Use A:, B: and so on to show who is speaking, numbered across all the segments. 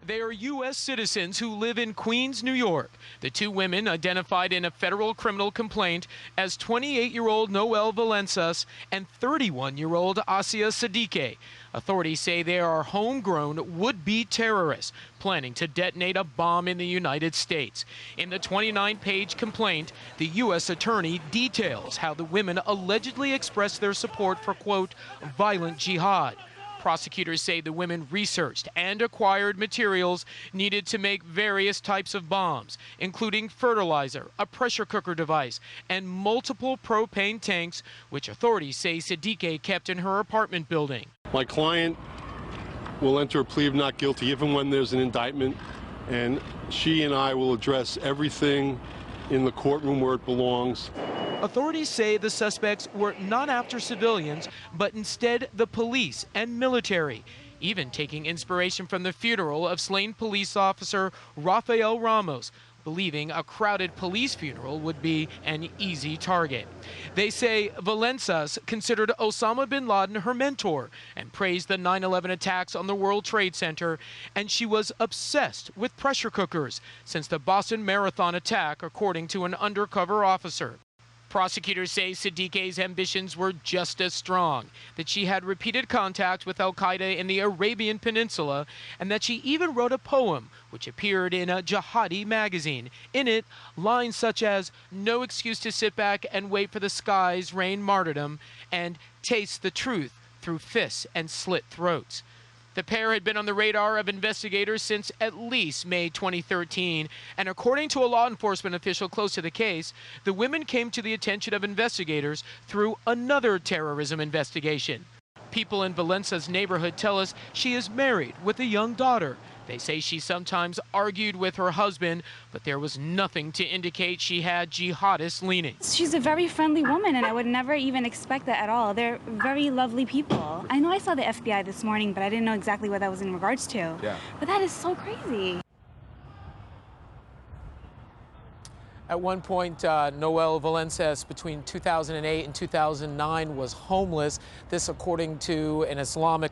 A: They are U.S. citizens who live in Queens, New York. The two women identified in a federal criminal complaint as 28-year-old Noelle Velentzas and 31-year-old Asia Siddiqui. Authorities say they are homegrown would-be terrorists planning to detonate a bomb in the United States. In the 29-page complaint, the U.S. attorney details how the women allegedly expressed their support for, quote, violent jihad. Prosecutors say the women researched and acquired materials needed to make various types of bombs, including fertilizer, a pressure cooker device, and multiple propane tanks, which authorities say Siddiqui kept in her apartment building.
B: My client will enter a plea of not guilty even when there's an indictment, and she and I will address everything in the courtroom where it belongs.
A: Authorities say the suspects were not after civilians, but instead the police and military, even taking inspiration from the funeral of slain police officer Rafael Ramos, believing a crowded police funeral would be an easy target. They say Velentzas considered Osama bin Laden her mentor and praised the 9/11 attacks on the World Trade Center, and she was obsessed with pressure cookers since the Boston Marathon attack, according to an undercover officer. Prosecutors say Siddiqui's ambitions were just as strong, that she had repeated contact with al-Qaeda in the Arabian Peninsula, and that she even wrote a poem which appeared in a jihadi magazine. In it, lines such as, "No excuse to sit back and wait for the skies rain martyrdom," and "Taste the truth through fists and slit throats." The pair had been on the radar of investigators since at least May 2013, and according to a law enforcement official close to the case, the women came to the attention of investigators through another terrorism investigation. People in Velentzas' neighborhood tell us she is married with a young daughter. They say she sometimes argued with her husband, but there was nothing to indicate she had jihadist leanings.
C: She's a very friendly woman, and I would never even expect that at all. They're very lovely people. I know I saw the FBI this morning, but I didn't know exactly what that was in regards to.
D: Yeah.
C: But that is so crazy.
A: At one point, Noelle Velentzas, between 2008 and 2009, was homeless. This, according to an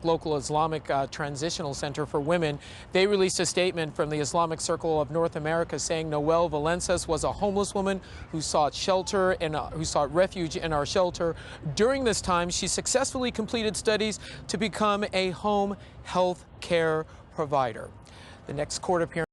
A: local Islamic transitional center for women. They released a statement from the Islamic Circle of North America saying Noelle Velentzas was a homeless woman who sought shelter and who sought refuge in our shelter. During this time, she successfully completed studies to become a home health care provider. The next court appearance